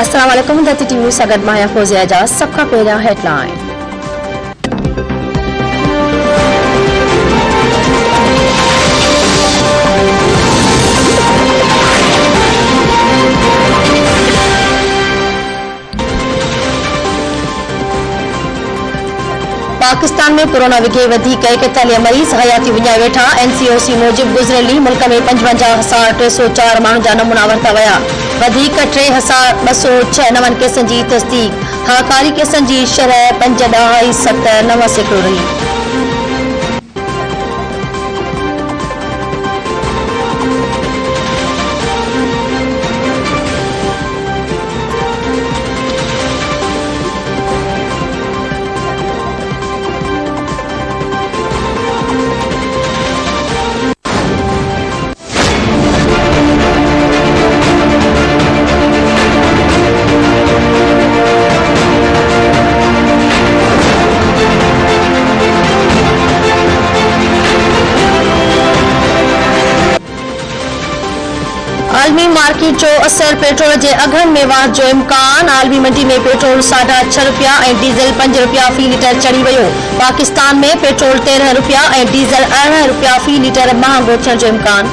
अस्सलाम वालेकुम दती टीवी सगद माया फौजिया एजाज सबका पहला हेडलाइन। पाकिस्तान में कोरोना विघे वधी 41 मरीज हयाती विञाए वेठा। NCOC मूजिब गुज़िरियल मुल्क में 55,304 माण्हुनि जा नमूना वरिता विया। वधीक 3,206 नवनि केसनि जी तस्दीक। हाकारी केसनि जी शरह 5.79% रही। आलमी मार्केट जो असर पेट्रोल के अघन में वाध जो इम्कान। आलमी मंडी में पेट्रोल ₹6.5 और डीजल ₹5 फी लीटर चढ़ी वियो। पाकिस्तान में पेट्रोल ₹13 और डीजल ₹18 फी लीटर महांगो थियण जो इम्कान।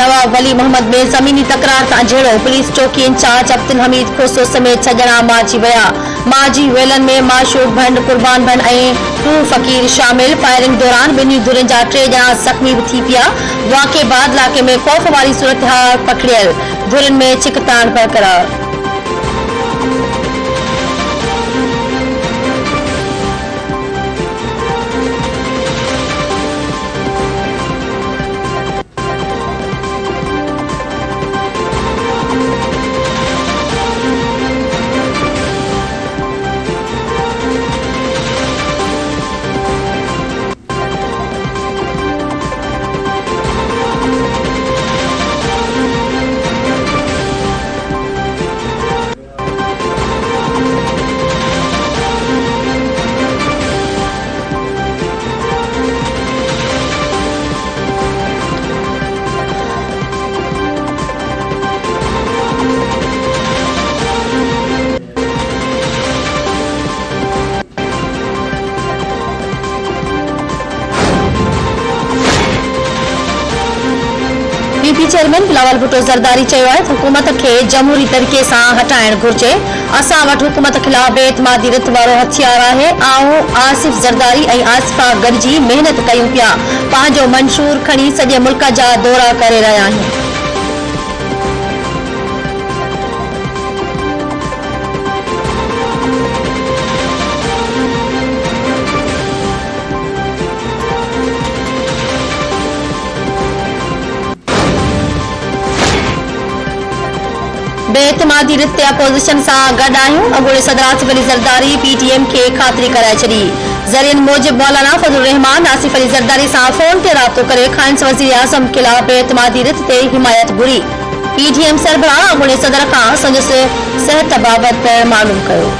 नवाब वली मोहम्मद में जमीनी तकरार का झेड़ो। पुलिस चौकी इंचार्ज अब्दुल हमीद खोसो समेत 6 ॼणा मारिजी विया। माजी वेलन में माशूक भंड, कुर्बान भंड ऐं 2 फ़कीर शामिल। फायरिंग दौरान ॿिन्ही धुरनि जा 3 ॼणा ज़ख़्मी भी थी पिया। वाक़े बाद इलाक़े में ख़ौफ़ वारी सूरतहाल पकड़ियल। धुरनि में छिकताण बरक़रार। चेयरमैन बिलावल भुट्टो ज़रदारी चयो आहे त हुकूमत खे जमहूरी तरीक़े सां हटाइण घुर्जे। असां वटि हुकूमत ख़िलाफ़ बेइतमादी रिथ वारो हथियार आहे। आऊं आसिफ ज़रदारी ऐं आसिफा गॾिजी महिनत कयूं पिया। पंहिंजो मंशूर खणी सॼे मुल्क जा दौरा करे रहिया आहियूं। बेइतमादी रिथ ते अपोज़िशन सां गॾु आहियूं। अॻूणे सदर आसिफ अली ज़रदारी PTM खे ख़ातिरी कराए छॾी। ज़रियनि मूजिब मौलाना फज़लुर रहमान आसिफ अली ज़रदारी सां फ़ोन ते राब्तो करे खाइंस वज़ीर आज़म ख़िलाफ़ बेइतमादी रिथ ते हिमायत घुरी। PTM सरबराह अॻूणे सदर खां संदसि सिहत बाबति मालूम कयो।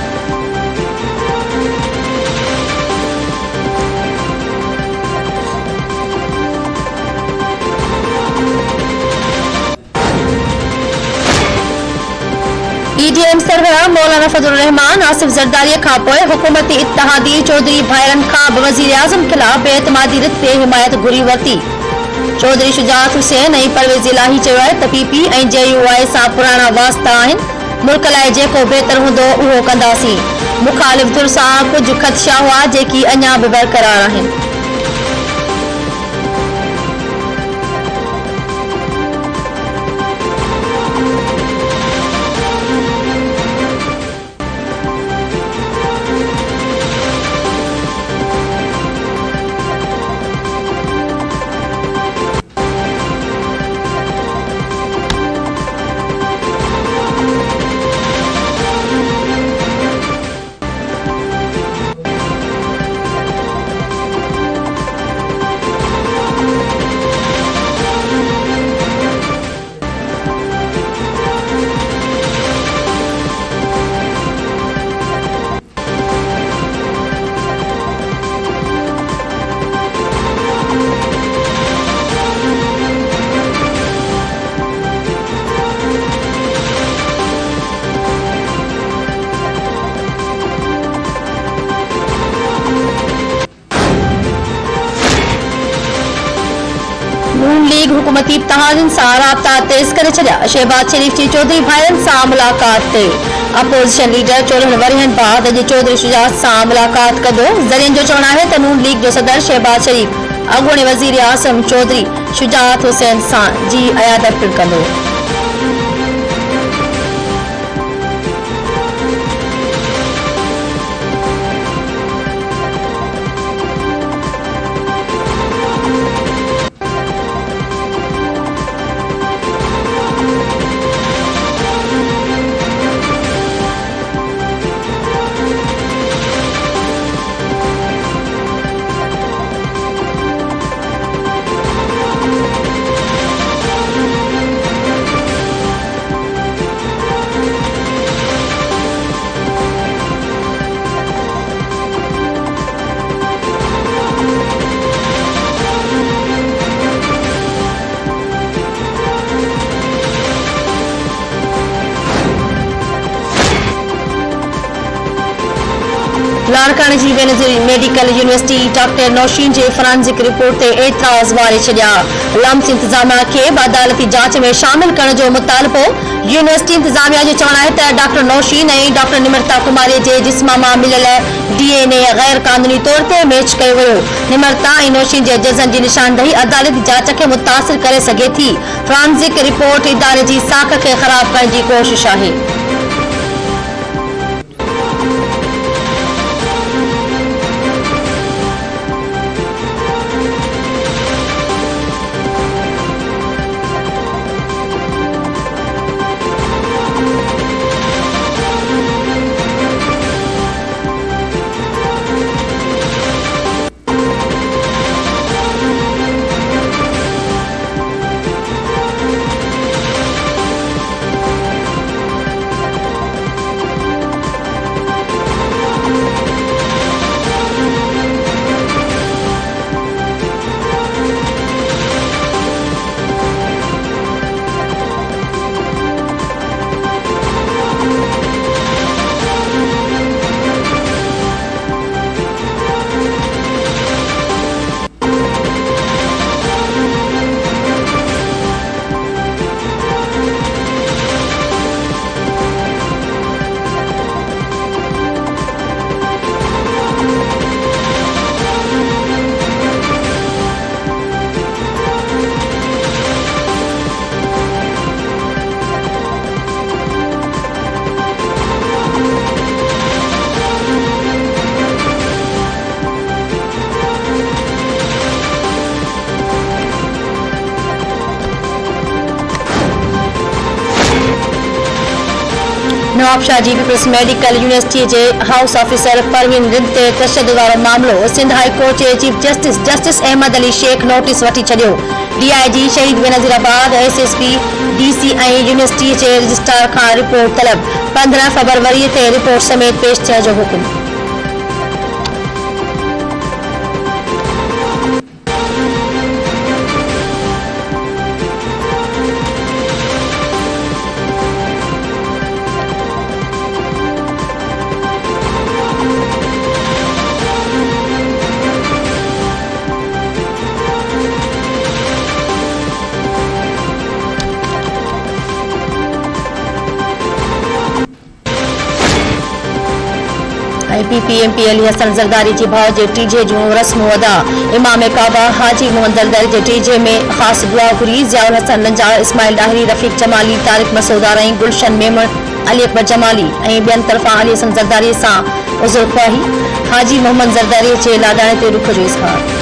PTM सरबराह मौलाना फज़लुर रहमान आसिफ ज़रदारी खां पोइ हुकूमती इत्तेहादी चौधरी भाइरनि खां बि वज़ीर आज़म ख़िलाफ़ बेइतमादी रिथ ते हिमायत घुरी वरिती। चौधरी शुजात हुसैन ऐं परवेज़ इलाही चयो आहे त PP ऐं JUI सां पुराणा वास्ता आहिनि। मुल्क लाइ जेको बहितर हूंदो उहो कंदासीं। मुखालिफ़ धुर सां कुझु ख़दशा हुआ जेकी अञा बि बरक़रार आहिनि। लीग हुकूमती इत्तेहादन सां राब्ता तेज़ करे छॾिया। शहबाज शरीफ जी चौधरी भाइरनि सां मुलाक़ात ते अपोज़िशन लीडर 14 वरियनि बाद अॼु चौधरी शुजात सां मुलाक़ात कंदो। ज़रियनि जो चवणु आहे त नून लीग जो सदर शहबाज शरीफ अॻूणे वज़ीर आज़म चौधरी शुजात हुसैन सां जी अयादत पिणु कंदो। लाड़काने जी Benazir medical university doctor Nausheen जे फॉरेंसिक रिपोर्ट ते एतराज़ वारे छॾिया। लम्स इंतजामिया खे अदालती जांच में शामिल करण जो मुतालबो। यूनिवर्सिटी इंतजामिया जो चवणु आहे त डॉक्टर नौशीन ऐं डॉक्टर निमृता कुमारी जे जिस्म मां मिलियल DNA गैर कानूनी तौर ते मैच कयो वियो। निमृता ऐं नौशीन जे जज़नि जी निशानदही अदालती जांच खे मुतासिर करे सघे थी। फॉरेंसिक रिपोर्ट इदारे जी साख खे ख़राब करण जी कोशिश आहे। नवाबशाह जी पीपल्स मेडिकल यूनिवर्सिटी जे हाउस ऑफिसर परवीन रिंद ते तशद्दुद वारो मामलो। सिंध हाई कोर्ट जे chief justice Ahmed Ali Shaikh notice वठी छॾियो। DIG Shaheed Benazirabad SSP DC ऐं यूनिवर्सिटी जे रजिस्ट्रार खां रिपोर्ट तलब। 15 फरवरी ते रिपोर्ट समेत पेश थियण जो हुकुम। PPMP अली हसन ज़रदारी जी भाउ जे टीजे जूं रस्मूं अदा। इमाम काबा हाजी मोहम्मद दरदर जे टीजे में ख़ासि दुआ घुरी। ज़ियाउल हसन लंजार, इस्माइल दाहिरी, रफ़ीक जमाली, तारिक मसूद आरई, गुलशन मेमन, अली अकबर जमाली ऐं ॿियनि तरफ़ां अली हसन ज़रदारी सां उज़ुर ख़्वाही। हाजी मोहम्मद ज़रदारी जे लाॾाणे ते दुख जो इज़हार।